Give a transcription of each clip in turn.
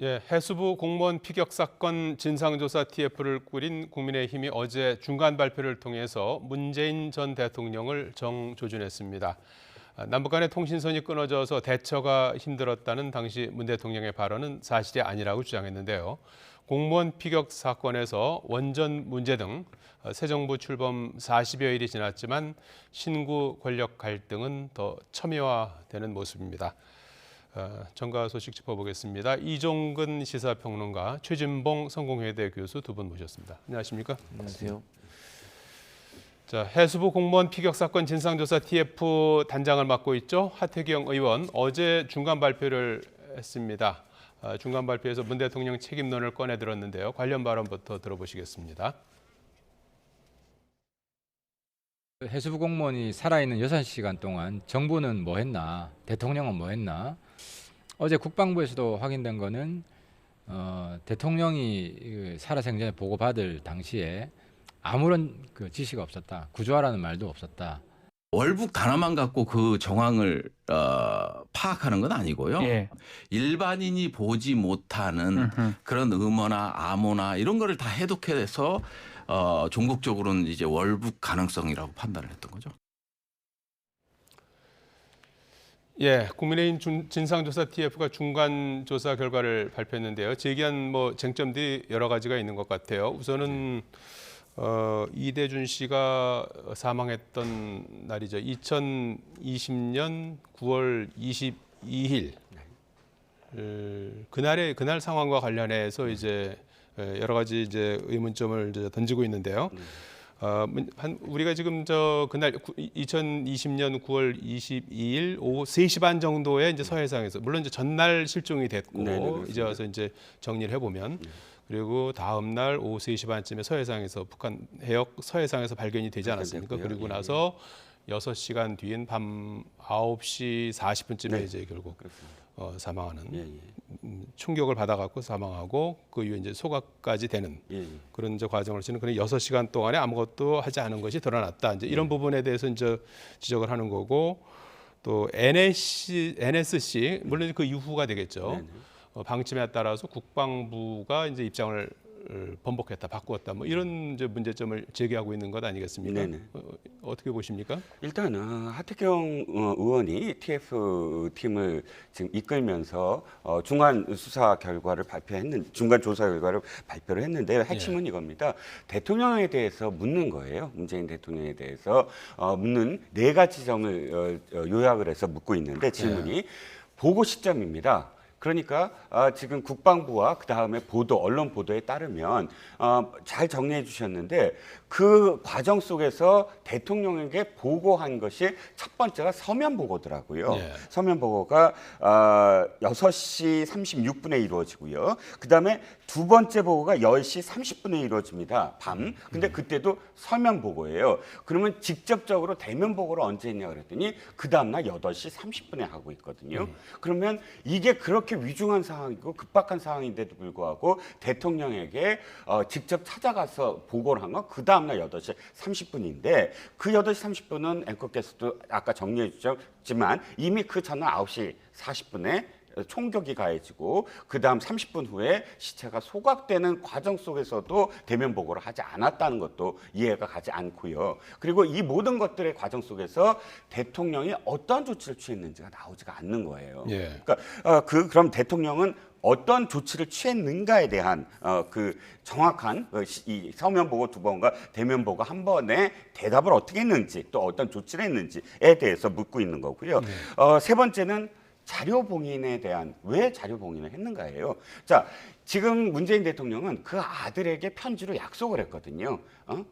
예, 해수부 공무원 피격 사건 진상조사 TF를 꾸린 국민의힘이 어제 중간 발표를 통해서 문재인 전 대통령을 정조준했습니다. 남북 간의 통신선이 끊어져서 대처가 힘들었다는 당시 문 대통령의 발언은 사실이 아니라고 주장했는데요. 공무원 피격 사건에서 원전 문제 등 새 정부 출범 40여일이 지났지만 신구 권력 갈등은 더 첨예화되는 모습입니다. 정가 소식 짚어보겠습니다. 이종근 시사평론가, 최진봉 성공회대 교수 두 분 모셨습니다. 안녕하십니까? 안녕하세요. 자, 해수부 공무원 피격 사건 진상조사 TF 단장을 맡고 있죠. 하태경 의원 어제 중간 발표를 했습니다. 중간 발표에서 문 대통령 책임론을 꺼내 들었는데요. 관련 발언부터 들어보시겠습니다. 해수부 공무원이 살아있는 6시간 동안 정부는 뭐 했나, 대통령은 뭐 했나. 어제 국방부에서도 확인된 거는 대통령이 살아생전에 보고받을 당시에 아무런 지시가 없었다. 구조하라는 말도 없었다. 월북 단어만 갖고 그 정황을 파악하는 건 아니고요. 예. 일반인이 보지 못하는 그런 음모나 암호나 이런 거를 다 해독해서 종국적으로는 이제 월북 가능성이라고 판단을 했던 거죠. 예, 국민의힘 진상조사 TF가 중간 조사 결과를 발표했는데요. 제기한 쟁점들이 여러 가지가 있는 것 같아요. 우선은 이대준 씨가 사망했던 날이죠. 2020년 9월 22일. 그날 상황과 관련해서 이제 여러 가지 이제 의문점을 이제 던지고 있는데요. 우리가 지금 그날 2020년 9월 22일 오후 3시 반 정도에 이제 서해상에서, 물론 이제 전날 실종이 됐고, 네네, 이제 와서 이제 정리를 해보면, 그리고 다음 날 오후 3시 반쯤에 서해상에서, 북한 해역 서해상에서 발견이 되지 않았습니까? 그리고 나서 6시간 뒤인 밤 9시 40분쯤에 이제 결국 사망하는, 충격을 받아갖고 사망하고 그 이후에 이제 소각까지 되는 그런 이제 과정을 치는 그런 6시간 동안에 아무것도 하지 않은 것이 드러났다. 이제 이런 부분에 대해서 이제 지적을 하는 거고, 또 NSC 물론 그 이후가 되겠죠. 방침에 따라서 국방부가 이제 입장을 번복했다, 바꾸었다, 이런 이제 문제점을 제기하고 있는 것 아니겠습니까? 어떻게 보십니까? 일단은 하태경 의원이 TF 팀을 지금 이끌면서 중간 수사 결과를 중간 조사 결과를 발표를 했는데 핵심은 이겁니다. 대통령에 대해서 묻는 거예요. 문재인 대통령에 대해서 묻는 4가지 점을 요약을 해서 묻고 있는데 질문이 보고 시점입니다. 그러니까 지금 국방부와 그다음에 언론 보도에 따르면 잘 정리해 주셨는데, 그 과정 속에서 대통령에게 보고한 것이 첫 번째가 서면 보고더라고요. 서면 보고가 6시 36분에 이루어지고요. 그다음에 두 번째 보고가 10시 30분에 이루어집니다. 밤. 근데 그때도 서면 보고예요. 그러면 직접적으로 대면 보고를 언제 했냐 그랬더니 그 다음날 8시 30분에 하고 있거든요. 그러면 이게 그렇게 위중한 상황이고 급박한 상황인데도 불구하고 대통령에게 직접 찾아가서 보고를 한 건 그 다음날 8시 30분인데, 그 8시 30분은 앵커께서도 아까 정리해 주셨지만 이미 그 전날 9시 40분에 총격이 가해지고 그 다음 30분 후에 시체가 소각되는 과정 속에서도 대면 보고를 하지 않았다는 것도 이해가 가지 않고요. 그리고 이 모든 것들의 과정 속에서 대통령이 어떠한 조치를 취했는지가 나오지가 않는 거예요. 그러니까 그럼 대통령은 어떤 조치를 취했는가에 대한 그 정확한 이 서면 보고 2번과 대면 보고 1번에 대답을 어떻게 했는지, 또 어떤 조치를 했는지에 대해서 묻고 있는 거고요. 세 번째는 자료 봉인에 대한, 왜 자료 봉인을 했는가예요. 자, 지금 문재인 대통령은 그 아들에게 편지로 약속을 했거든요.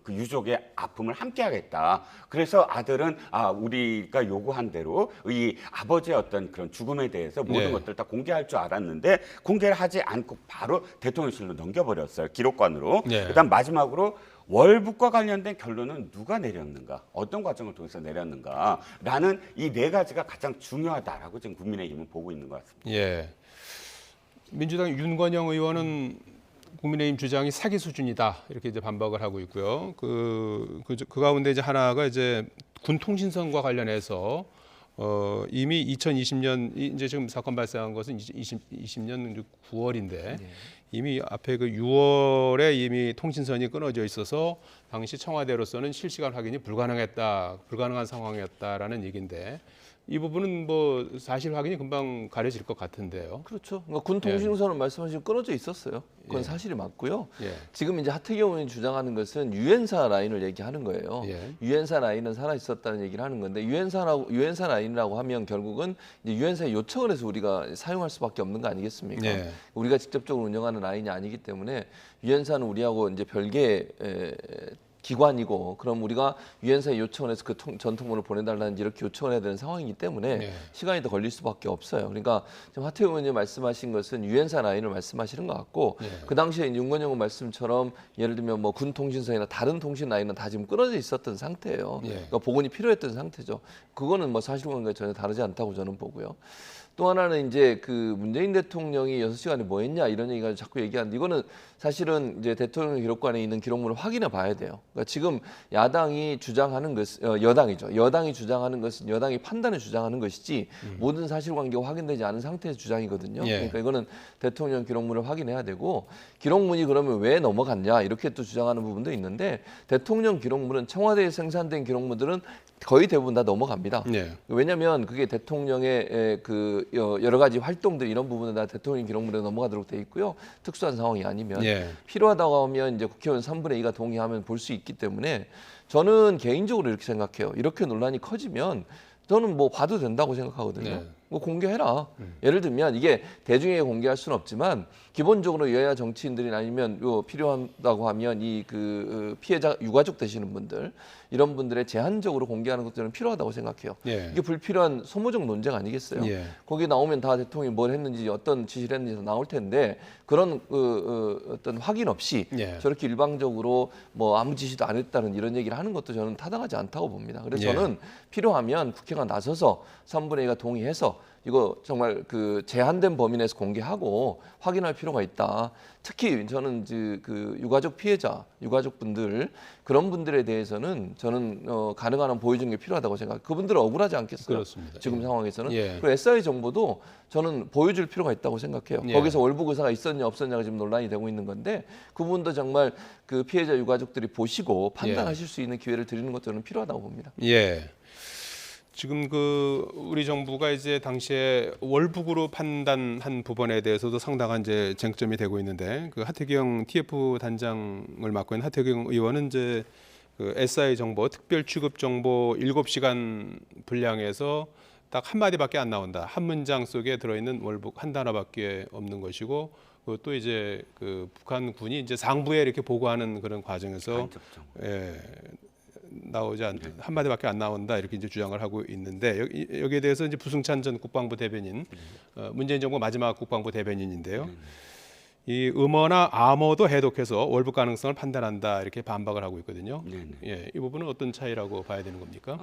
그 유족의 아픔을 함께 하겠다. 그래서 아들은 우리가 요구한 대로 이 아버지의 어떤 그런 죽음에 대해서 모든 것들을 다 공개할 줄 알았는데 공개를 하지 않고 바로 대통령실로 넘겨버렸어요. 기록관으로. 그다음 마지막으로 월북과 관련된 결론은 누가 내렸는가, 어떤 과정을 통해서 내렸는가라는 이 4가지가 가장 중요하다라고 지금 국민의힘은 보고 있는 것 같습니다. 민주당 윤건영 의원은 국민의힘 주장이 사기 수준이다, 이렇게 이제 반박을 하고 있고요. 그 가운데 이제 하나가 이제 군 통신선과 관련해서 이미 2020년 이제 지금 사건 발생한 것은 2020년 9월인데 이미 앞에 그 6월에 이미 통신선이 끊어져 있어서 당시 청와대로서는 실시간 확인이 불가능한 상황이었다라는 얘기인데 이 부분은 뭐 사실 확인이 금방 가려질 것 같은데요. 그렇죠. 그러니까 군 통신선은 말씀하신 끊어져 있었어요. 그건 예. 사실이 맞고요. 예. 지금 이제 하태경 의원이 주장하는 것은 유엔사 라인을 얘기하는 거예요. 예. 유엔사 라인은 살아 있었다는 얘기를 하는 건데 유엔사 라인이라고 하면 결국은 이제 유엔사에 요청을 해서 우리가 사용할 수밖에 없는 거 아니겠습니까? 예. 우리가 직접적으로 운영하는 라인이 아니기 때문에 유엔사는 우리하고 이제 별개 기관이고 그럼 우리가 유엔사에 요청을 해서 그 전통문을 보내달라는 이렇게 요청을 해야 되는 상황이기 때문에 네. 시간이 더 걸릴 수밖에 없어요. 그러니까 지금 하태경 의원님 말씀하신 것은 유엔사 라인을 말씀하시는 것 같고 네. 그 당시에 이제 윤건영 의원 말씀처럼 예를 들면 뭐 군 통신선이나 다른 통신 라인은 다 지금 끊어져 있었던 상태예요. 네. 그러니까 복원이 필요했던 상태죠. 그거는 뭐 사실관계가 전혀 다르지 않다고 저는 보고요. 또 하나는 이제 그 문재인 대통령이 6시간에 뭐 했냐 이런 얘기가 자꾸 얘기하는데 이거는 사실은 이제 대통령 기록관에 있는 기록물을 확인해 봐야 돼요. 그러니까 지금 야당이 주장하는 것은 여당이죠. 여당이 주장하는 것은 여당이 판단에 주장하는 것이지 모든 사실관계가 확인되지 않은 상태에서 주장이거든요. 예. 그러니까 이거는 대통령 기록물을 확인해야 되고 기록물이 그러면 왜 넘어갔냐 이렇게 또 주장하는 부분도 있는데 대통령 기록물은 청와대에 생산된 기록물들은 거의 대부분 다 넘어갑니다. 네. 왜냐하면 그게 대통령의 그 여러 가지 활동들 이런 부분은 다 대통령 기록물에 넘어가도록 돼 있고요. 특수한 상황이 아니면 예. 필요하다고 하면 이제 국회의원 3분의 2가 동의하면 볼 수 있기 때문에 저는 개인적으로 이렇게 생각해요. 이렇게 논란이 커지면 저는 뭐 봐도 된다고 생각하거든요. 네. 뭐 공개해라. 예를 들면 이게 대중에게 공개할 수는 없지만 기본적으로 여야 정치인들이 아니면 필요하다고 하면 이 그 피해자 유가족 되시는 분들 이런 분들의 제한적으로 공개하는 것들은 필요하다고 생각해요. 예. 이게 불필요한 소모적 논쟁 아니겠어요? 예. 거기 나오면 다 대통령이 뭘 했는지 어떤 지시를 했는지 나올 텐데 그런 어떤 확인 없이 예. 저렇게 일방적으로 뭐 아무 지시도 안 했다는 이런 얘기를 하는 것도 저는 타당하지 않다고 봅니다. 그래서 예. 저는 필요하면 국회가 나서서 3분의 2가 동의해서 이거 정말 그 제한된 범위 내에서 공개하고 확인할 필요가 있다. 특히 저는 그 유가족 피해자, 유가족분들 그런 분들에 대해서는 저는 가능한 한 보여주는 게 필요하다고 생각해요. 그분들은 억울하지 않겠어요? 그렇습니다. 지금 상황에서는. 예. 그리고 SI 정보도 저는 보여줄 필요가 있다고 생각해요. 예. 거기서 월북 의사가 있었냐 없었냐가 지금 논란이 되고 있는 건데 그 부분도 정말 그 피해자 유가족들이 보시고 판단하실 수 있는 기회를 드리는 것도 저는 필요하다고 봅니다. 예. 지금 그 우리 정부가 이제 당시에 월북으로 판단한 부분에 대해서도 상당한 이제 쟁점이 되고 있는데 그 하태경 TF 단장을 맡고 있는 하태경 의원은 이제 그 SI 정보 특별 취급 정보 7시간 분량에서 딱 한마디밖에 안 나온다. 한 문장 속에 들어있는 월북 한 단어밖에 없는 것이고 또 이제 그 북한군이 이제 상부에 이렇게 보고하는 그런 과정에서 나오지 않 한마디밖에 안 나온다 이렇게 이제 주장을 하고 있는데 여기에 대해서 이제 부승찬 전 국방부 대변인 문재인 정부 마지막 국방부 대변인인데요. 이 음어나 암어도 해독해서 월북 가능성을 판단한다 이렇게 반박을 하고 있거든요. 예, 이 부분은 어떤 차이라고 봐야 되는 겁니까?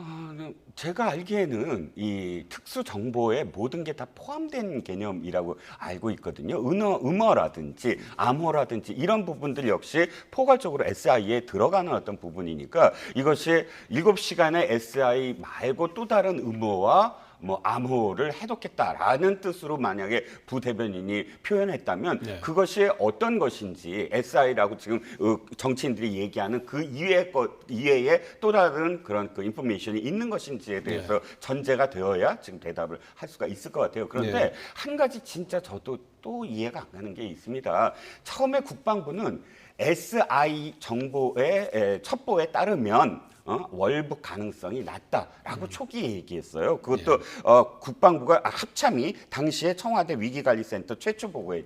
제가 알기에는 이 특수 정보에 모든 게 다 포함된 개념이라고 알고 있거든요. 음어라든지 암호라든지 이런 부분들 역시 포괄적으로 SI에 들어가는 어떤 부분이니까 이것이 7시간의 SI 말고 또 다른 음어와 뭐 암호를 해독했다라는 뜻으로 만약에 부 대변인이 표현했다면 네. 그것이 어떤 것인지 SI라고 지금 정치인들이 얘기하는 그 이외의 또 다른 그런 그 인포메이션이 있는 것인지에 대해서 전제가 되어야 지금 대답을 할 수가 있을 것 같아요. 그런데 네. 한 가지 진짜 저도 또 이해가 안 가는 게 있습니다. 처음에 국방부는 SI 정보의 첩보에 따르면 월북 가능성이 낮다라고 초기에 얘기했어요. 그것도 국방부가 합참이 당시에 청와대 위기관리센터 최초 보고에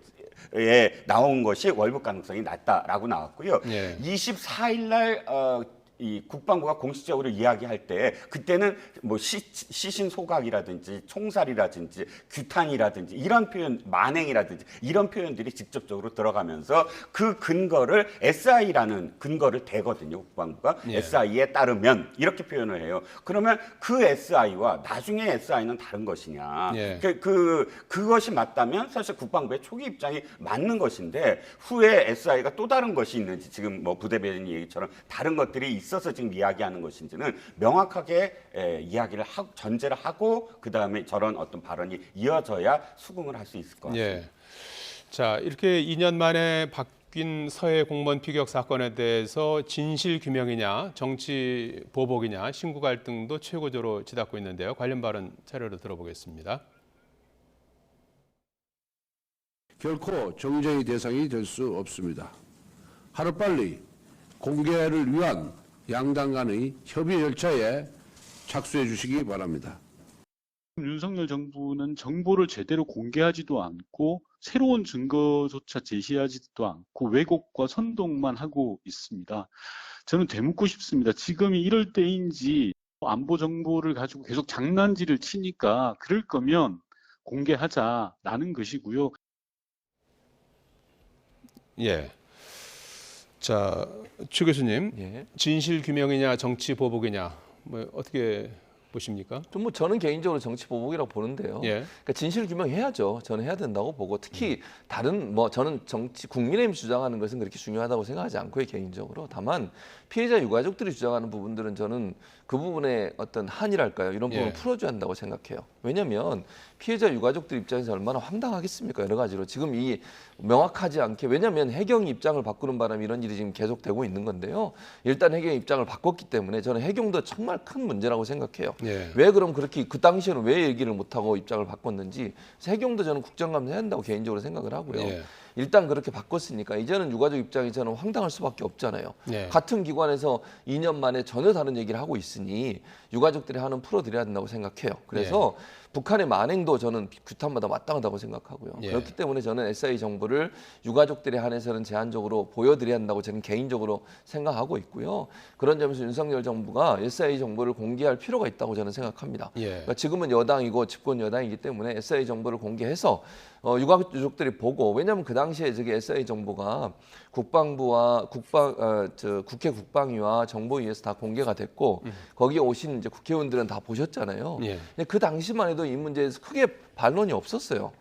나온 것이 월북 가능성이 낮다라고 나왔고요. 24일 날 이 국방부가 공식적으로 이야기할 때 그때는 뭐 시신 소각이라든지 총살이라든지 규탄이라든지 이런 표현, 만행이라든지 이런 표현들이 직접적으로 들어가면서 그 근거를 SI라는 근거를 대거든요. 국방부가 SI에 따르면 이렇게 표현을 해요. 그러면 그 SI와 나중에 SI는 다른 것이냐? 그것이 맞다면 사실 국방부의 초기 입장이 맞는 것인데 후에 SI가 또 다른 것이 있는지 지금 뭐 부대변인 얘기처럼 다른 것들이 있어서 지금 이야기하는 것인지는 명확하게 이야기를 하고 전제를 하고 그 다음에 저런 어떤 발언이 이어져야 수긍을 할 수 있을 것 같습니다. 예. 자, 이렇게 2년 만에 바뀐 서해 공무원 피격 사건에 대해서 진실 규명이냐, 정치 보복이냐, 신구 갈등도 최고조로 치닫고 있는데요. 관련 발언 차례로 들어보겠습니다. 결코 정죄의 대상이 될 수 없습니다. 하루빨리 공개를 위한 양당 간의 협의 절차에 착수해 주시기 바랍니다. 윤석열 정부는 정보를 제대로 공개하지도 않고 새로운 증거조차 제시하지도 않고 왜곡과 선동만 하고 있습니다. 저는 되묻고 싶습니다. 지금이 이럴 때인지 안보 정보를 가지고 계속 장난질을 치니까 그럴 거면 공개하자라는 것이고요. 예. 자, 최 교수님, 예. 진실 규명이냐, 정치 보복이냐, 뭐 어떻게 보십니까? 좀 뭐 저는 개인적으로 정치 보복이라고 보는데요. 예. 그러니까 진실 규명해야죠. 저는 해야 된다고 보고 특히 다른 뭐 저는 정치 국민의힘 주장하는 것은 그렇게 중요하다고 생각하지 않고요 개인적으로. 다만 피해자 유가족들이 주장하는 부분들은 저는 그 부분의 어떤 한이랄까요 이런 부분을 예. 풀어줘야 한다고 생각해요. 왜냐하면 피해자 유가족들 입장에서 얼마나 황당하겠습니까 여러 가지로 지금 이 명확하지 않게 왜냐하면 해경이 입장을 바꾸는 바람에 이런 일이 지금 계속되고 있는 건데요. 일단 해경이 입장을 바꿨기 때문에 저는 해경도 정말 큰 문제라고 생각해요. 예. 왜 그럼 그렇게 그 당시에는 왜 얘기를 못하고 입장을 바꿨는지 해경도 저는 국정감사 해야 한다고 개인적으로 생각을 하고요. 예. 일단 그렇게 바꿨으니까 이제는 유가족 입장이 저는 황당할 수밖에 없잖아요. 예. 같은 기관에서 2년 만에 전혀 다른 얘기를 하고 있으니 유가족들이 하는 풀어드려야 된다고 생각해요. 그래서 북한의 만행도 저는 규탄마다 마땅하다고 생각하고요. 예. 그렇기 때문에 저는 SI 정보를 유가족들에 한해서는 제한적으로 보여드려야 한다고 저는 개인적으로 생각하고 있고요. 그런 점에서 윤석열 정부가 SI 정보를 공개할 필요가 있다고 저는 생각합니다. 예. 그러니까 지금은 여당이고 집권 여당이기 때문에 SI 정보를 공개해서 유가족들이 보고 왜냐하면 그 당시에 저기 SI 정보가 국방부와 국회 국방위와 정보위에서 다 공개가 됐고 거기에 오신 이제 국회의원들은 다 보셨잖아요. 예. 근데 그 당시만 해도 이 문제에서 크게 반론이 없었어요.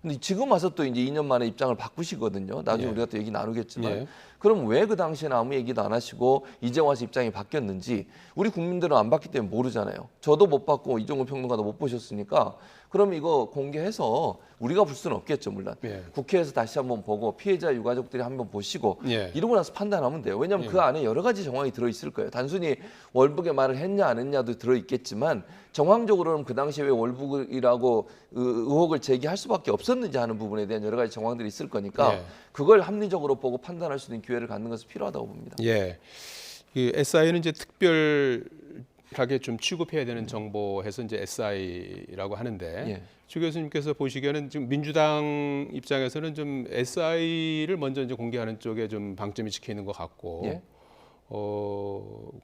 근데 지금 와서 또 이제 2년 만에 입장을 바꾸시거든요. 나중에 예. 우리가 또 얘기 나누겠지만. 예. 그럼 왜 그 당시에는 아무 얘기도 안 하시고 이제 와서 입장이 바뀌었는지 우리 국민들은 안 봤기 때문에 모르잖아요. 저도 못 봤고 이종우 평론가도 못 보셨으니까 그럼 이거 공개해서 우리가 볼 수는 없겠죠, 물론. 예. 국회에서 다시 한번 보고 피해자 유가족들이 한번 보시고 예. 이러고 나서 판단하면 돼요. 왜냐하면 그 안에 여러 가지 정황이 들어있을 거예요. 단순히 월북의 말을 했냐 안 했냐도 들어있겠지만 정황적으로는 그 당시에 왜 월북이라고 의혹을 제기할 수밖에 없었는지 하는 부분에 대한 여러 가지 정황들이 있을 거니까 예. 그걸 합리적으로 보고 판단할 수 있는 기회를 갖는 것은 필요하다고 봅니다. 예. 그 SI는 이제 특별하게 좀 취급해야 되는 정보해서 이제 SI라고 하는데 예. 최 교수님께서 보시기에는 지금 민주당 입장에서는 좀 SI를 먼저 이제 공개하는 쪽에 좀 방점이 찍혀 있는 것 같고 예.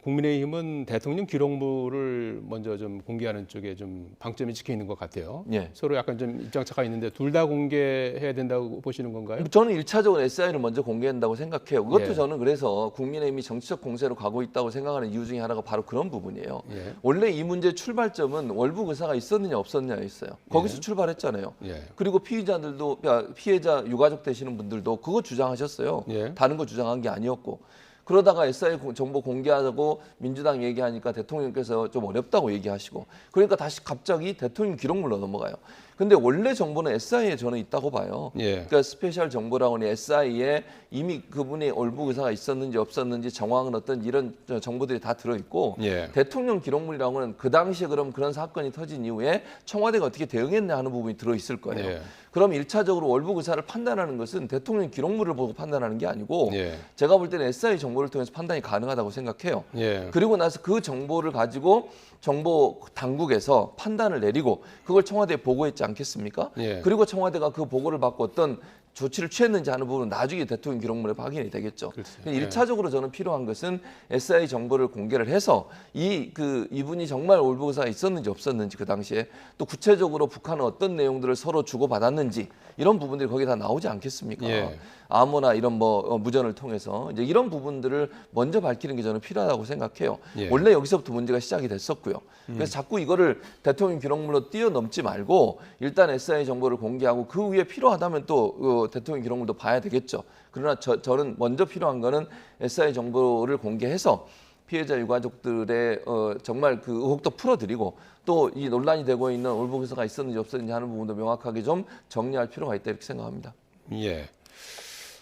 국민의힘은 대통령 기록물을 먼저 좀 공개하는 쪽에 좀 방점이 찍혀 있는 것 같아요. 예. 서로 약간 좀 입장 차가 있는데 둘 다 공개해야 된다고 보시는 건가요? 저는 1차적으로 SI를 먼저 공개한다고 생각해요. 그것도 예. 저는 그래서 국민의힘이 정치적 공세로 가고 있다고 생각하는 이유 중에 하나가 바로 그런 부분이에요. 예. 원래 이 문제의 출발점은 월북 의사가 있었느냐 없었느냐였어요. 거기서 출발했잖아요. 예. 그리고 피해자들도 피해자 유가족 되시는 분들도 그거 주장하셨어요. 예. 다른 거 주장한 게 아니었고. 그러다가 SI 정보 공개하자고 민주당 얘기하니까 대통령께서 좀 어렵다고 얘기하시고 그러니까 다시 갑자기 대통령 기록물로 넘어가요. 근데 원래 정보는 SI에 저는 있다고 봐요. 예. 그러니까 스페셜 정보라고 하는 SI에 이미 그분이 월북 의사가 있었는지 없었는지 정황은 어떤 이런 정보들이 다 들어있고 예. 대통령 기록물이라고 하는 그 당시에 그럼 그런 사건이 터진 이후에 청와대가 어떻게 대응했냐 하는 부분이 들어있을 거예요. 예. 그럼 1차적으로 월북 의사를 판단하는 것은 대통령 기록물을 보고 판단하는 게 아니고 예. 제가 볼 때는 SI 정보를 통해서 판단이 가능하다고 생각해요. 예. 그리고 나서 그 정보를 가지고 정보 당국에서 판단을 내리고 그걸 청와대에 보고했지 않겠습니까? 예. 그리고 청와대가 그 보고를 받고 어떤 조치를 취했는지 하는 부분은 나중에 대통령 기록물에 확인이 되겠죠. 그렇죠. 1차적으로 저는 필요한 것은 SI 정보를 공개를 해서 이분이 정말 월북 의사가 있었는지 없었는지 그 당시에 또 구체적으로 북한은 어떤 내용들을 서로 주고받았는지 이런 부분들이 거기 다 나오지 않겠습니까? 예. 암호나 이런 무전을 통해서 이제 이런 부분들을 먼저 밝히는 게 저는 필요하다고 생각해요. 예. 원래 여기서부터 문제가 시작이 됐었고요. 그래서 자꾸 이거를 대통령 기록물로 뛰어넘지 말고 일단 SI 정보를 공개하고 그 위에 필요하다면 또 대통령 기록물도 봐야 되겠죠. 그러나 저는 먼저 필요한 거는 SI 정보를 공개해서 피해자 유가족들의 정말 그 의혹도 풀어드리고 또 이 논란이 되고 있는 월북 의사가 있었는지 없었는지 하는 부분도 명확하게 좀 정리할 필요가 있다 이렇게 생각합니다. 예.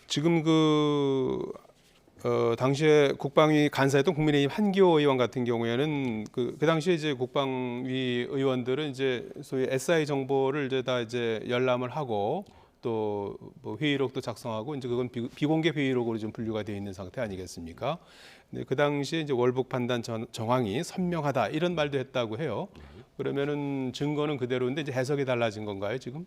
지금 당시에 국방위 간사였던 국민의힘 한기호 의원 같은 경우에는 그 당시에 이제 국방위 의원들은 이제 소위 SI 정보를 이제 다 이제 열람을 하고 또 뭐 회의록도 작성하고 이제 그건 비공개 회의록으로 좀 분류가 되어 있는 상태 아니겠습니까? 근데 그 당시에 이제 월북 판단 정황이 선명하다 이런 말도 했다고 해요. 그러면은 증거는 그대로인데 이제 해석이 달라진 건가요, 지금?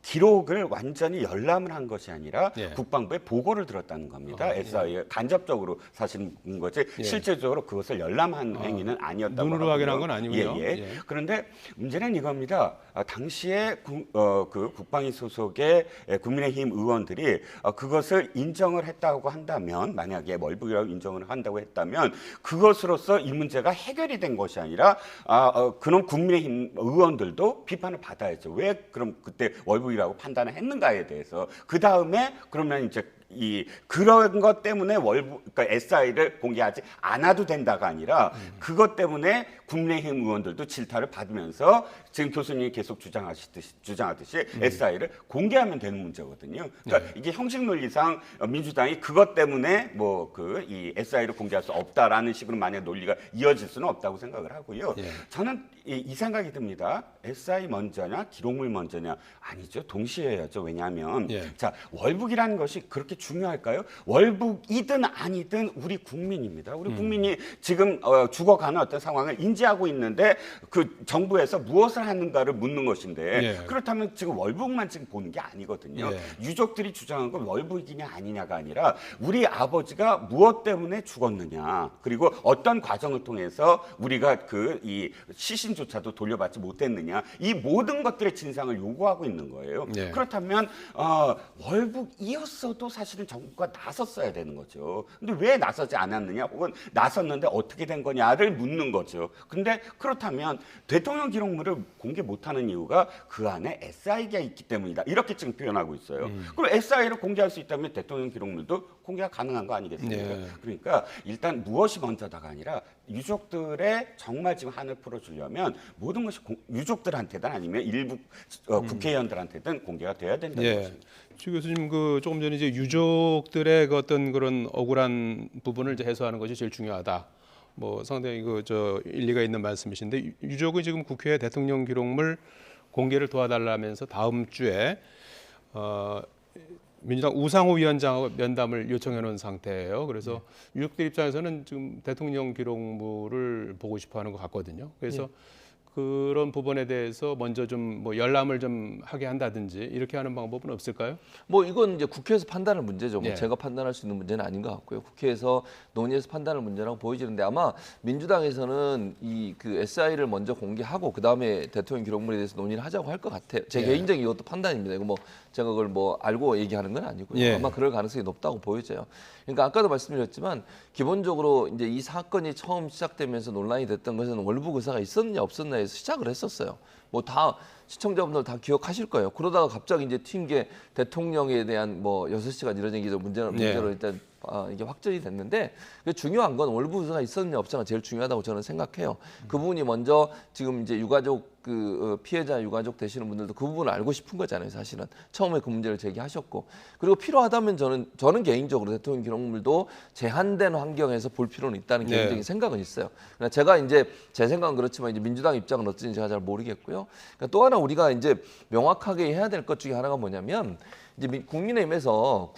기록을 완전히 열람을 한 것이 아니라 예. 국방부에 보고를 들었다는 겁니다. SI에 간접적으로 사실은 거지 예. 실제적으로 그것을 열람한 행위는 아니었다고 눈으로 하고요. 확인한 건 아니고요. 예. 예. 그런데 문제는 이겁니다. 당시에 그 국방위 소속의 국민의힘 의원들이 그것을 인정을 했다고 한다면 만약에 월북이라고 인정을 한다고 했다면 그것으로서 이 문제가 해결이 된 것이 아니라 그런 국민의힘 의원들도 비판을 받아야죠. 왜 그럼 그때 월북이라고 판단을 했는가에 대해서 그 다음에 그러면 이제 그런 것 때문에 그러니까 SI를 공개하지 않아도 된다가 아니라 그것 때문에 국민의힘 의원들도 질타를 받으면서 지금 교수님이 계속 주장하듯이 SI를 공개하면 되는 문제거든요. 그러니까 이게 형식 논리상 민주당이 그것 때문에 이 SI를 공개할 수 없다라는 식으로 만약 논리가 이어질 수는 없다고 생각을 하고요. 저는 이 생각이 듭니다. SI 먼저냐 기록물 먼저냐 아니죠. 동시에 해야죠. 왜냐하면 자 월북이라는 것이 그렇게 중요할까요? 월북이든 아니든 우리 국민입니다. 우리 국민이 지금 죽어가는 어떤 상황을 인지하고 있는데 그 정부에서 무엇을 하는가를 묻는 것인데 그렇다면 지금 월북만 지금 보는 게 아니거든요. 유족들이 주장한 건 월북이냐 아니냐가 아니라 우리 아버지가 무엇 때문에 죽었느냐 그리고 어떤 과정을 통해서 우리가 이 시신조차도 돌려받지 못했느냐 이 모든 것들의 진상을 요구하고 있는 거예요. 그렇다면 월북이었어도 사실은 정부가 나섰어야 되는 거죠. 근데 왜 나서지 않았느냐 혹은 나섰는데 어떻게 된 거냐를 묻는 거죠. 근데 그렇다면 대통령 기록물을 공개 못하는 이유가 그 안에 SI가 있기 때문이다. 이렇게 지금 표현하고 있어요. 그럼 SI를 공개할 수 있다면 대통령 기록물도 공개가 가능한 거 아니겠습니까? 그러니까 일단 무엇이 먼저다가 아니라 유족들의 정말 지금 한을 풀어주려면 모든 것이 유족들한테든 아니면 일부 국회의원들한테든 공개가 돼야 된다는 것입니다. 주 교수님 조금 전에 이제 유족들의 어떤 그런 억울한 부분을 이제 해소하는 것이 제일 중요하다. 상당히 일리가 있는 말씀이신데 유족은 지금 국회에 대통령 기록물 공개를 도와달라면서 다음 주에 민주당 우상호 위원장하고 면담을 요청해 놓은 상태예요. 그래서 유족들 입장에서는 지금 대통령 기록물을 보고 싶어 하는 것 같거든요. 그래서 그런 부분에 대해서 먼저 좀 열람을 좀 하게 한다든지 이렇게 하는 방법은 없을까요? 이건 이제 국회에서 판단할 문제죠. 제가 판단할 수 있는 문제는 아닌 것 같고요. 국회에서 논의해서 판단할 문제라고 보여지는데 아마 민주당에서는 그 SI를 먼저 공개하고 그 다음에 대통령 기록물에 대해서 논의를 하자고 할 것 같아요. 제 개인적인 이것도 판단입니다. 이거 제가 그걸 알고 얘기하는 건 아니고요. 아마 그럴 가능성이 높다고 보여져요. 그러니까 아까도 말씀드렸지만 기본적으로 이제 이 사건이 처음 시작되면서 논란이 됐던 것은 월북 의사가 있었느냐 없었느냐에서 시작을 했었어요. 다 시청자분들 다 기억하실 거예요. 그러다가 갑자기 이제 튄 게 대통령에 대한 6시간 이런 얘기죠. 문제로 일단 이게 확정이 됐는데 중요한 건 월북 의사가 있었느냐 없었느냐 제일 중요하다고 저는 생각해요. 그 부분이 먼저 지금 이제 유가족 피해자 유가족 되시는 분들도 그 부분을 알고 싶은 거잖아요. 사실은 처음에 그 문제를 제기하셨고 그리고 필요하다면 저는 개인적으로 대통령 기록물도 제한된 환경에서 볼 필요는 있다는 개인적인 생각은 있어요. 그러니까 제가 이제 제 생각은 그렇지만 이제 민주당 입장은 어떤지 제가 잘 모르겠고요. 그러니까 또 하나 우리가 이제 명확하게 해야 될 것 중에 하나가 뭐냐면 이제 국민의힘에서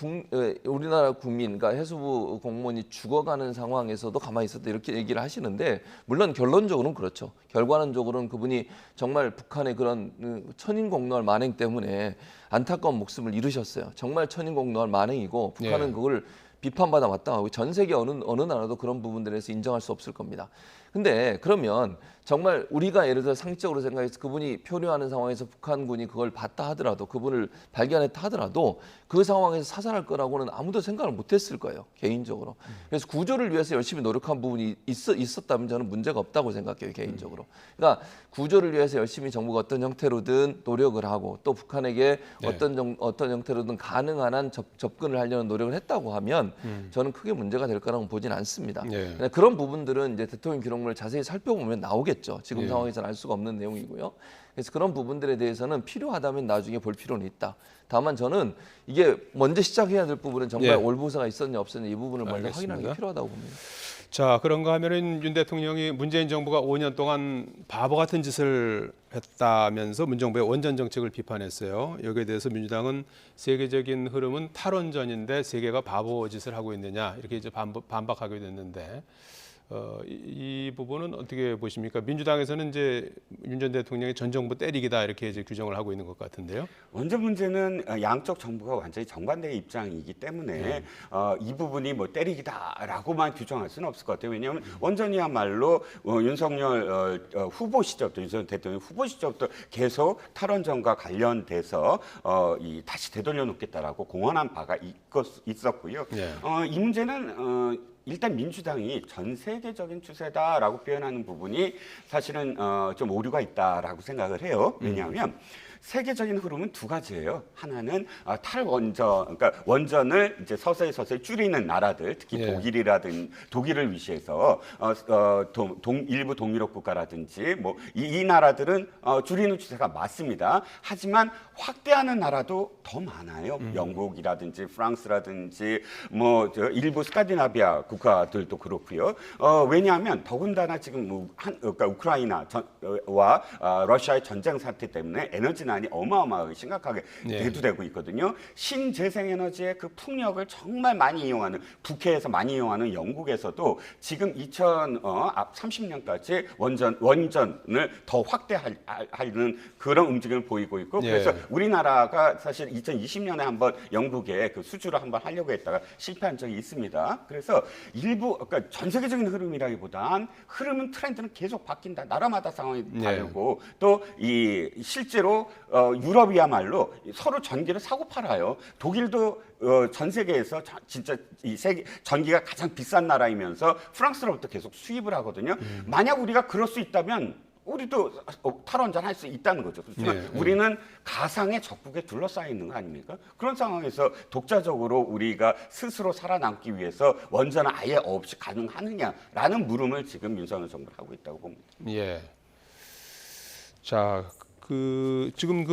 우리나라 국민, 그러니까 해수부 공무원이 죽어가는 상황에서도 가만히 있었다 이렇게 얘기를 하시는데 물론 결론적으로는 그렇죠. 결과론적으로는 그분이 정말 북한의 그런 천인공노할 만행 때문에 안타까운 목숨을 잃으셨어요. 정말 천인공노할 만행이고 북한은 그걸 비판받아 마땅하고 전 세계 어느 나라도 그런 부분들에서 인정할 수 없을 겁니다. 근데 그러면 정말 우리가 예를 들어 상식적으로 생각해서 그분이 표류하는 상황에서 북한군이 그걸 봤다 하더라도 그분을 발견했다 하더라도 그 상황에서 사살할 거라고는 아무도 생각을 못했을 거예요. 개인적으로. 그래서 구조를 위해서 열심히 노력한 부분이 있었다면 저는 문제가 없다고 생각해요. 개인적으로. 그러니까 구조를 위해서 열심히 정부가 어떤 형태로든 노력을 하고 또 북한에게 어떤 형태로든 가능한 한 접근을 하려는 노력을 했다고 하면 저는 크게 문제가 될 거라고 보진 않습니다. 그런 부분들은 이제 대통령 기록물을 자세히 살펴보면 나오겠죠. 지금 상황에서는 알 수가 없는 내용이고요. 그래서 그런 부분들에 대해서는 필요하다면 나중에 볼 필요는 있다. 다만 저는 이게 먼저 시작해야 될 부분은 정말 올보사가 있었냐 없었냐 이 부분을 먼저 확인하는 게 필요하다고 봅니다. 자, 그런가 하면은 윤 대통령이 문재인 정부가 5년 동안 바보 같은 짓을 했다면서 문정부의 원전 정책을 비판했어요. 여기에 대해서 민주당은 세계적인 흐름은 탈원전인데 세계가 바보 짓을 하고 있느냐 이렇게 이제 반박하게 됐는데 이 부분은 어떻게 보십니까? 민주당에서는 이제 윤 전 대통령의 전 정부 때리기다 이렇게 이제 규정을 하고 있는 것 같은데요. 원전 문제는 양쪽 정부가 완전히 정반대의 입장이기 때문에 이 부분이 뭐 때리기다라고만 규정할 수는 없을 것 같아요. 왜냐하면 원전이야말로 윤석열 후보 시절부터 윤석열 대통령 후보 시절부터 계속 탈원전과 관련돼서 다시 되돌려 놓겠다라고 공언한 바가 있었고요. 이 문제는 일단 민주당이 전 세계적인 추세다라고 표현하는 부분이 사실은 좀 오류가 있다라고 생각을 해요. 왜냐하면 세계적인 흐름은 두 가지예요. 하나는 탈원전, 그러니까 원전을 이제 서서히 줄이는 나라들, 특히 독일을 위시해서 일부 동유럽 국가라든지 뭐 이 나라들은 줄이는 추세가 맞습니다. 하지만 확대하는 나라도 더 많아요. 영국이라든지 프랑스라든지 뭐 일부 스칸디나비아 국가들도 그렇고요. 왜냐하면 더군다나 지금 그러니까 우크라이나와 러시아의 전쟁 사태 때문에 에너지난이 어마어마하게 심각하게 대두되고 있거든요. 신재생에너지의 그 풍력을 정말 많이 이용하는 북해에서 많이 이용하는 영국에서도 지금 2030년까지 원전을 더 확대하는 그런 움직임을 보이고 있고 그래서 우리나라가 사실 2020년에 한번 영국에 그 수주를 한번 하려고 했다가 실패한 적이 있습니다. 그래서 그러니까 전 세계적인 흐름이라기보단 흐름은 트렌드는 계속 바뀐다. 나라마다 상황이 다르고 또 실제로 유럽이야말로 서로 전기를 사고 팔아요. 독일도 전 세계에서 진짜 전기가 가장 비싼 나라이면서 프랑스로부터 계속 수입을 하거든요. 만약 우리가 그럴 수 있다면 우리도 탈원전 할 수 있다는 거죠. 그렇지만 우리는 가상의 적국에 둘러싸여 있는 거 아닙니까? 그런 상황에서 독자적으로 우리가 스스로 살아남기 위해서 원전은 아예 없이 가능하느냐라는 물음을 지금 윤석열 정부가 하고 있다고 봅니다. 예. 자, 지금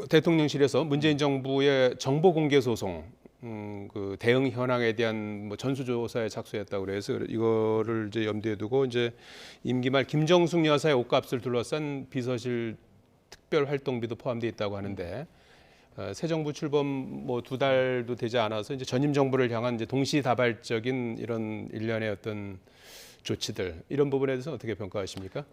대통령실에서 문재인 정부의 정보 공개 소송 그 대응 현황에 대한 뭐 전수조사에 착수했다고 그래서 이거를 이제 염두에 두고 이제 임기 말 김정숙 여사의 옷값을 둘러싼 비서실 특별 활동비도 포함되어 있다고 하는데 새 정부 출범 뭐 2달도 되지 않아서 이제 전임 정부를 향한 이제 동시다발적인 이런 일련의 어떤 조치들 이런 부분에 대해서 어떻게 평가하십니까?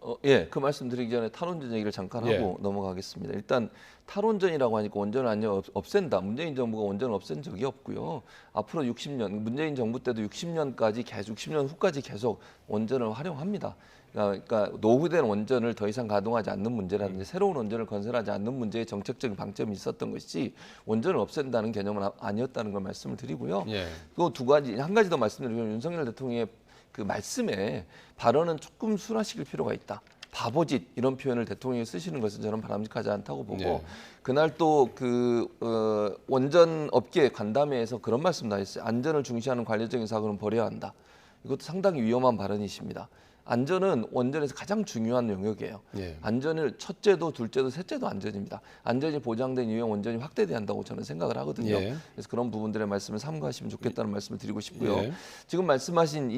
그 말씀드리기 전에 탈원전 얘기를 잠깐 하고 넘어가겠습니다. 일단 탈원전이라고 하니까 원전을 아니면 없앤다. 문재인 정부가 원전을 없앤 적이 없고요. 앞으로 60년, 문재인 정부 때도 60년까지 계속 60년 후까지 계속 원전을 활용합니다. 그러니까 노후된 원전을 더 이상 가동하지 않는 문제라든지 새로운 원전을 건설하지 않는 문제에 정책적인 방점이 있었던 것이 원전을 없앤다는 개념은 아니었다는 걸 말씀을 드리고요. 또 한 가지 더 말씀드리면 윤석열 대통령의 그 말씀에 발언은 조금 순화시킬 필요가 있다. 바보짓 이런 표현을 대통령이 쓰시는 것은 저는 바람직하지 않다고 보고 그날 또 원전 업계 간담회에서 그런 말씀도 하셨어요. 안전을 중시하는 관료적인 사고는 버려야 한다. 이것도 상당히 위험한 발언이십니다. 안전은 원전에서 가장 중요한 영역이에요. 안전을 첫째도 둘째도 셋째도 안전입니다. 안전이 보장된 이후에 원전이 확대돼야 한다고 저는 생각을 하거든요. 그래서 그런 부분들의 말씀을 삼가하시면 좋겠다는 말씀을 드리고 싶고요. 지금 말씀하신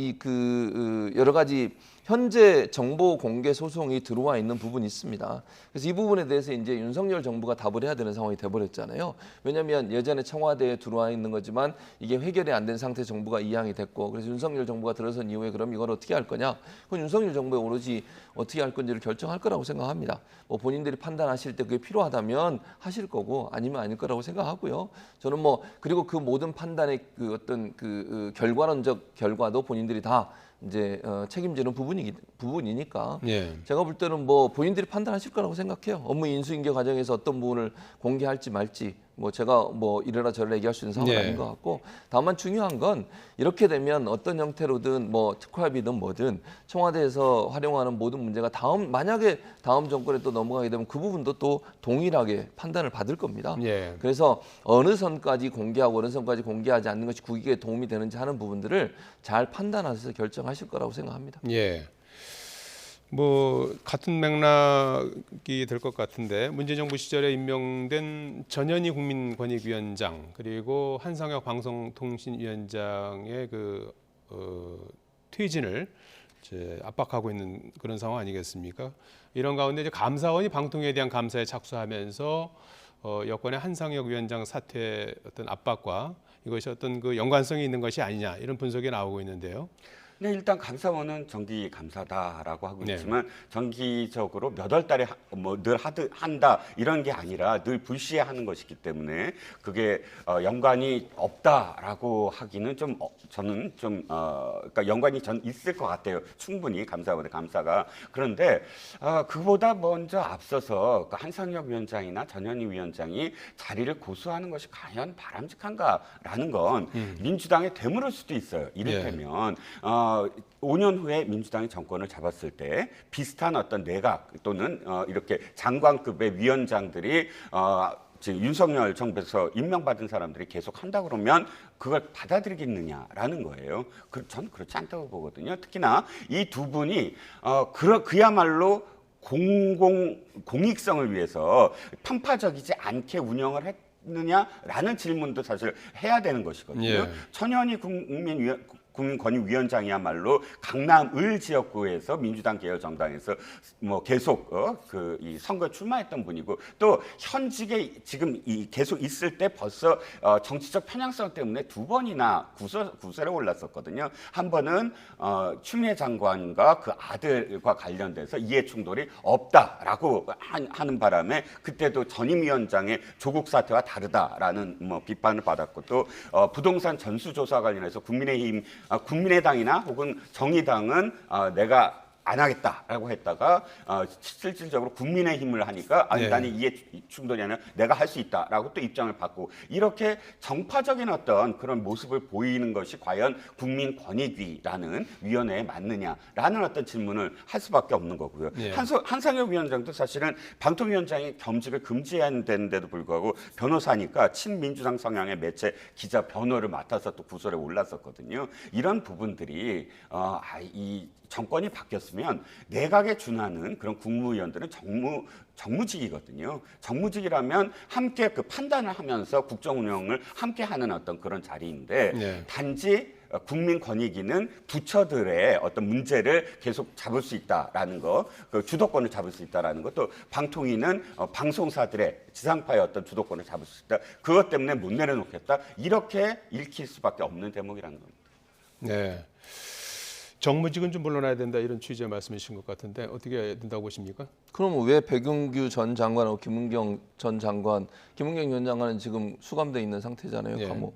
여러 가지 현재 정보 공개 소송이 들어와 있는 부분이 있습니다. 그래서 이 부분에 대해서 이제 윤석열 정부가 답을 해야 되는 상황이 돼버렸잖아요. 왜냐하면 예전에 청와대에 들어와 있는 거지만 이게 해결이 안 된 상태 정부가 이양이 됐고 그래서 윤석열 정부가 들어선 이후에 그럼 이걸 어떻게 할 거냐? 그건 윤석열 정부에 오로지 어떻게 할 건지를 결정할 거라고 생각합니다. 뭐 본인들이 판단하실 때 그게 필요하다면 하실 거고 아니면 아닐 거라고 생각하고요. 저는 그리고 그 모든 판단의 결과론적 결과도 본인들이 다 이제 책임지는 부분이니까 예. 제가 볼 때는 뭐 본인들이 판단하실 거라고 생각해요. 업무 인수인계 과정에서 어떤 부분을 공개할지 말지 뭐 제가 뭐 이래라 저래라 얘기할 수 있는 상황은 예. 아닌 것 같고 다만 중요한 건 이렇게 되면 어떤 형태로든 뭐 특활비든 뭐든 청와대에서 활용하는 모든 문제가 만약에 다음 정권에 또 넘어가게 되면 그 부분도 또 동일하게 판단을 받을 겁니다. 예. 그래서 어느 선까지 공개하고 어느 선까지 공개하지 않는 것이 국익에 도움이 되는지 하는 부분들을 잘 판단하셔서 결정하실 거라고 생각합니다. 예. 뭐 같은 맥락이 될 것 같은데 문재인 정부 시절에 임명된 전현희 국민권익위원장 그리고 한상혁 방송통신위원장의 그 퇴진을 이제 압박하고 있는 그런 상황 아니겠습니까? 이런 가운데 이제 감사원이 방통위에 대한 감사에 착수하면서 여권의 한상혁 위원장 사퇴 어떤 압박과 이것이 어떤 그 연관성이 있는 것이 아니냐 이런 분석이 나오고 있는데요. 네, 일단 감사원은 정기 감사다라고 하고 네. 있지만 정기적으로 몇 월 달에 뭐 늘 한다 이런 게 아니라 늘 불시하는 것이기 때문에 그게 연관이 없다라고 하기는 좀 저는 좀 그러니까 연관이 전 있을 것 같아요. 충분히 감사원의 감사가. 그런데 그보다 먼저 앞서서 그 한상혁 위원장이나 전현희 위원장이 자리를 고수하는 것이 과연 바람직한가라는 건 민주당의 되물을 수도 있어요. 이를테면 5년 후에 민주당이 정권을 잡았을 때 비슷한 어떤 내각 또는 이렇게 장관급의 위원장들이 지금 윤석열 정부에서 임명받은 사람들이 계속 한다 그러면 그걸 받아들이겠느냐라는 거예요. 저는 그렇지 않다고 보거든요. 특히나 이 두 분이 그야말로 공익성을 위해서 편파적이지 않게 운영을 했느냐라는 질문도 사실 해야 되는 것이거든요. 예. 천현희 국민권익위원장이야말로 강남을 지역구에서 민주당 계열 정당에서 뭐 계속 이 선거 출마했던 분이고 또 현직에 지금 계속 있을 때 벌써 정치적 편향성 때문에 두 번이나 구설에 올랐었거든요. 한 번은 추미애 장관과 그 아들과 관련돼서 이해 충돌이 없다라고 하는 바람에 그때도 전임 위원장의 조국 사태와 다르다라는 뭐 비판을 받았고 또 부동산 전수조사 관련해서 국민의당이나 혹은 정의당은 내가 안 하겠다라고 했다가 실질적으로 국민의힘을 하니까 아니 네. 나는 이해 충돌이 아니라 내가 할 수 있다라고 또 입장을 바꾸고 이렇게 정파적인 어떤 그런 모습을 보이는 것이 과연 국민권익위라는 위원회에 맞느냐라는 어떤 질문을 할 수밖에 없는 거고요. 네. 한상혁 위원장도 사실은 방통위원장이 겸직을 금지되는데도 불구하고 변호사니까 친민주당 성향의 매체 기자 변호를 맡아서 또 구설에 올랐었거든요. 이런 부분들이 이 정권이 바뀌었으면 내각에 준하는 그런 국무위원들은 정무직이거든요. 정무직이라면 함께 그 판단을 하면서 국정 운영을 함께 하는 어떤 그런 자리인데 네. 단지 국민권익위는 부처들의 어떤 문제를 계속 잡을 수 있다라는 거, 그 주도권을 잡을 수 있다라는 것, 또 방통위는 방송사들의 지상파의 어떤 주도권을 잡을 수 있다. 그것 때문에 못 내려놓겠다. 이렇게 읽힐 수밖에 없는 대목이라는 겁니다. 네. 정무직은 좀 물러나야 된다 이런 취지의 말씀이신 것 같은데 어떻게 해야 된다고 보십니까? 그럼 왜 백운규 전 장관하고 김은경 전 장관, 김은경 전 장관은 지금 수감돼 있는 상태잖아요, 예. 감옥.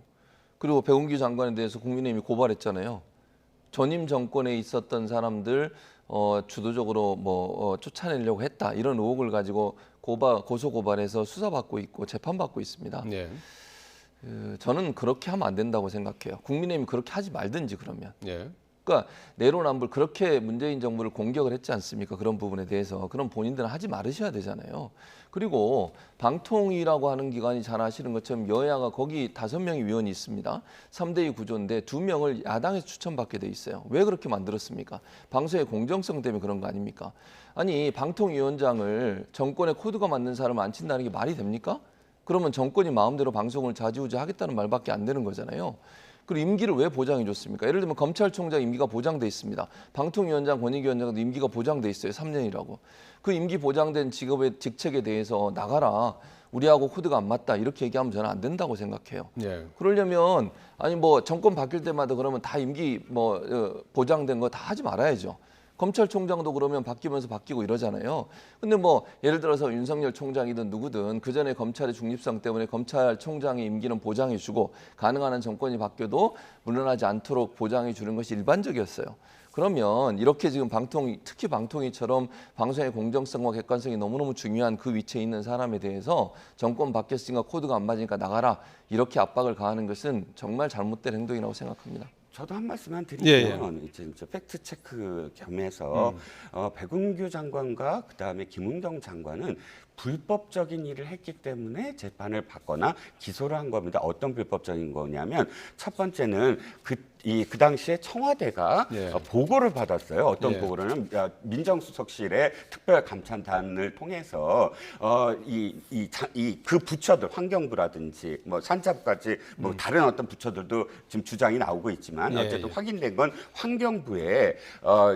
그리고 백운규 장관에 대해서 국민의힘이 고발했잖아요. 전임 정권에 있었던 사람들 주도적으로 쫓아내려고 했다 이런 의혹을 가지고 고소 고발해서 수사받고 있고 재판받고 있습니다. 네. 저는 그렇게 하면 안 된다고 생각해요. 국민의힘이 그렇게 하지 말든지 그러면. 네. 그러니까 내로남불 그렇게 문재인 정부를 공격을 했지 않습니까? 그런 부분에 대해서. 그럼 본인들은 하지 말으셔야 되잖아요. 그리고 방통위라고 하는 기관이 잘 아시는 것처럼 여야가 거기 5명의 위원이 있습니다. 3대2 구조인데 2명을 야당에서 추천받게 돼 있어요. 왜 그렇게 만들었습니까? 방송의 공정성 때문에 그런 거 아닙니까? 아니 방통위원장을 정권의 코드가 맞는 사람을 안 친다는 게 말이 됩니까? 그러면 정권이 마음대로 방송을 좌지우지 하겠다는 말밖에 안 되는 거잖아요. 그리고 임기를 왜 보장해 줬습니까? 예를 들면 검찰총장 임기가 보장돼 있습니다. 방통위원장, 권익위원장도 임기가 보장돼 있어요. 3년이라고. 그 임기 보장된 직책에 대해서 나가라. 우리하고 코드가 안 맞다. 이렇게 얘기하면 저는 안 된다고 생각해요. 네. 그러려면 아니 정권 바뀔 때마다 그러면 다 임기 보장된 거 다 하지 말아야죠. 검찰총장도 그러면 바뀌면서 바뀌고 이러잖아요. 근데 예를 들어서 윤석열 총장이든 누구든 그 전에 검찰의 중립성 때문에 검찰총장의 임기는 보장해주고 가능한 한 정권이 바뀌어도 물러나지 않도록 보장해 주는 것이 일반적이었어요. 그러면 이렇게 지금 특히 방통위처럼 방송의 공정성과 객관성이 너무너무 중요한 그 위치에 있는 사람에 대해서 정권 바뀌었으니까 코드가 안 맞으니까 나가라 이렇게 압박을 가하는 것은 정말 잘못된 행동이라고 생각합니다. 저도 한 말씀만 예, 드리면 이제 팩트 체크 겸해서 백운규 장관과 그다음에 김은경 장관은 불법적인 일을 했기 때문에 재판을 받거나 기소를 한 겁니다. 어떤 불법적인 거냐면 첫 번째는 그 당시에 청와대가 예. 보고를 받았어요. 어떤 예. 보고는 민정수석실의 특별감찰단을 통해서 그 부처들 환경부라든지 뭐 산자부까지 뭐 다른 어떤 부처들도 지금 주장이 나오고 있지만 예, 어쨌든 예. 확인된 건 환경부에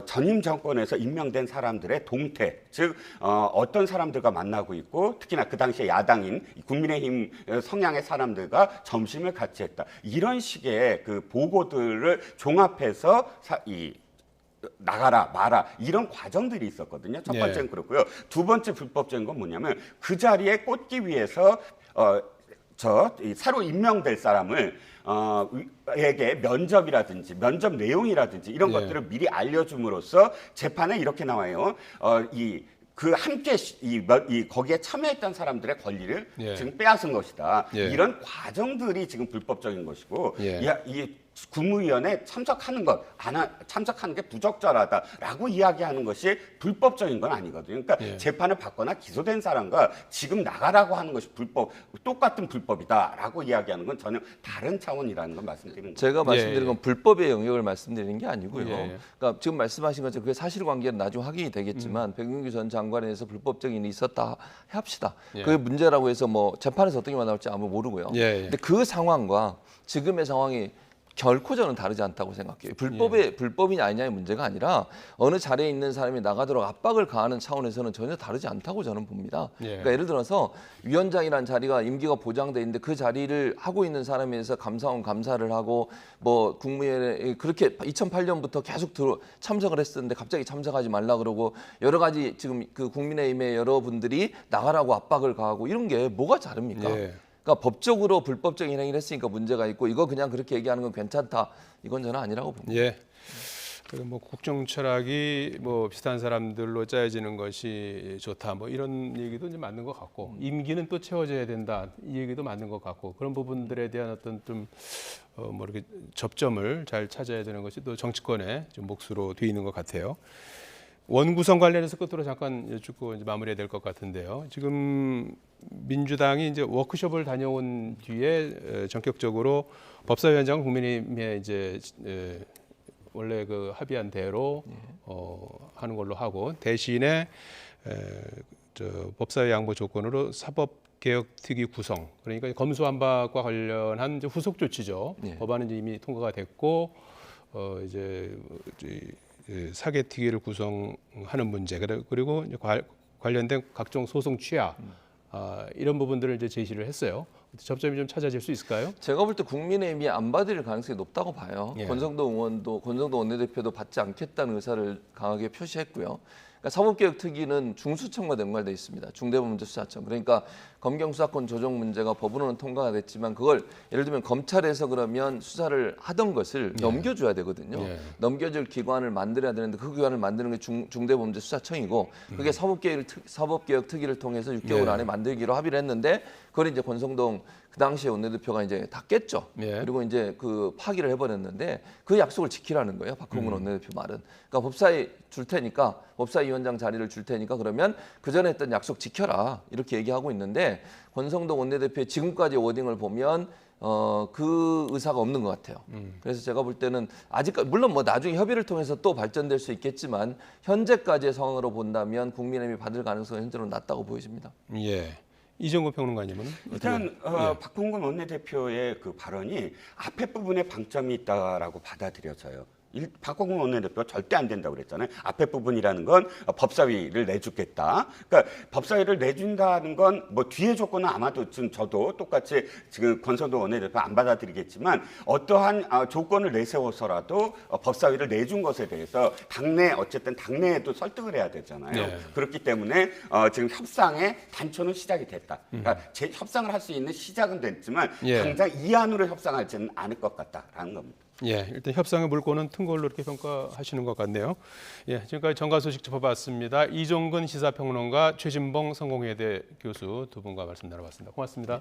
전임 정권에서 임명된 사람들의 동태, 즉 어떤 사람들과 만나고 있고 특히나 그 당시에 야당인 국민의힘 성향의 사람들과 점심을 같이 했다. 이런 식의 그 보고들을 종합해서 나가라 마라 이런 과정들이 있었거든요. 첫 번째는 예. 그렇고요. 두 번째 불법적인 건 뭐냐면 그 자리에 꽂기 위해서 새로 임명될 사람을 에게 면접이라든지 면접 내용이라든지 이런 예. 것들을 미리 알려줌으로써 재판에 이렇게 나와요. 함께 거기에 참여했던 사람들의 권리를 예. 지금 빼앗은 것이다. 예. 이런 과정들이 지금 불법적인 것이고 예. 이 국무위원회 참석하는 참석하는 게 부적절하다라고 이야기하는 것이 불법적인 건 아니거든요. 그러니까 예. 재판을 받거나 기소된 사람과 지금 나가라고 하는 것이 똑같은 불법이다라고 이야기하는 건 전혀 다른 차원이라는 걸 말씀드리는 거죠. 제가 말씀드린 예. 건 불법의 영역을 말씀드리는 게 아니고요. 예. 그러니까 지금 말씀하신 것처럼 그게 사실관계는 나중에 확인이 되겠지만 백윤규 전 장관에 대해서 불법적인 일이 있었다 합시다. 예. 그게 문제라고 해서 뭐 재판에서 어떻게 나올지 아무 모르고요. 예. 근데 그 상황과 지금의 상황이 결코 저는 다르지 않다고 생각해요. 불법이냐 아니냐의 문제가 아니라 어느 자리에 있는 사람이 나가도록 압박을 가하는 차원에서는 전혀 다르지 않다고 저는 봅니다. 예. 그러니까 예를 들어서 위원장이라는 자리가 임기가 보장돼 있는데 그 자리를 하고 있는 사람에 대해서 감사원 감사를 하고 뭐 국무회의에 그렇게 2008년부터 계속 참석을 했었는데 갑자기 참석하지 말라 그러고 여러 가지 지금 그 국민의힘의 여러분들이 나가라고 압박을 가하고 이런 게 뭐가 다릅니까? 예. 그러니까 법적으로 불법적인 행위를 했으니까 문제가 있고 이거 그냥 그렇게 얘기하는 건 괜찮다. 이건 저는 아니라고 봅니다. 예. 뭐 국정 철학이 뭐 비슷한 사람들로 짜여지는 것이 좋다. 뭐 이런 얘기도 이제 맞는 것 같고 임기는 또 채워져야 된다. 이 얘기도 맞는 것 같고 그런 부분들에 대한 어떤 좀 뭐 이렇게 접점을 잘 찾아야 되는 것이 또 정치권의 좀 몫으로 돼 있는 것 같아요. 원구성 관련해서 끝으로 잠깐 여쭙고 이제 마무리해야 될 것 같은데요. 지금 민주당이 이제 워크숍을 다녀온 뒤에 전격적으로 법사위원장 국민의힘에 이제 원래 그 합의한 대로 하는 걸로 하고 대신에 법사위 양보 조건으로 사법개혁특위 구성 그러니까 검수완박과 관련한 이제 후속 조치죠. 예. 법안은 이제 이미 통과가 됐고 이제 사개특위를 구성하는 문제 그리고 관련된 각종 소송 취하 이런 부분들을 이제 제시를 했어요. 접점이 좀 찾아질 수 있을까요? 제가 볼 때 국민의힘이 안 받을 가능성이 높다고 봐요. 예. 권성동 원내대표도 받지 않겠다는 의사를 강하게 표시했고요. 그러니까 사법개혁특위는 중수청과 연관돼 있습니다. 중대범죄수사청. 그러니까 검경수사권 조정 문제가 법으로는 통과가 됐지만 그걸 예를 들면 검찰에서 그러면 수사를 하던 것을 넘겨줘야 되거든요. 예. 넘겨줄 기관을 만들어야 되는데 그 기관을 만드는 게 중대범죄수사청이고 그게 사법개혁특위를 통해서 6개월 예. 안에 만들기로 합의를 했는데 그걸 이제 권성동 그 당시에 원내대표가 이제 다 깼죠. 예. 그리고 이제 그 파기를 해버렸는데 그 약속을 지키라는 거예요. 박홍근 원내대표 말은. 그러니까 법사위 줄 테니까 법사위원장 자리를 줄 테니까 그러면 그 전에 했던 약속 지켜라 이렇게 얘기하고 있는데 권성동 원내대표의 지금까지 워딩을 보면 그 의사가 없는 것 같아요. 그래서 제가 볼 때는 아직까지 물론 뭐 나중에 협의를 통해서 또 발전될 수 있겠지만 현재까지의 상황으로 본다면 국민의힘이 받을 가능성은 현재로는 낮다고 보여집니다. 예. 이정구 평론가님은 일단 박홍근 원내대표의 그 발언이 앞에 부분에 방점이 있다라고 받아들여져요. 박홍근 원내대표가 절대 안 된다고 그랬잖아요. 앞에 부분이라는 건 법사위를 내주겠다. 그러니까 법사위를 내준다는 건 뭐 뒤에 조건은 아마도 지금 저도 똑같이 지금 권성동 원내대표 안 받아들이겠지만 어떠한 조건을 내세워서라도 법사위를 내준 것에 대해서 어쨌든 당내에도 설득을 해야 되잖아요. 네. 그렇기 때문에 지금 협상의 단초는 시작이 됐다. 그러니까 협상을 할 수 있는 시작은 됐지만 예. 당장 이 안으로 협상하지는 않을 것 같다라는 겁니다. 예, 일단 협상의 물꼬는 튼 걸로 이렇게 평가하시는 것 같네요. 예, 지금까지 정가 소식 짚어봤습니다. 이종근 시사평론가, 최진봉 성공회대 교수 두 분과 말씀 나눠봤습니다. 고맙습니다.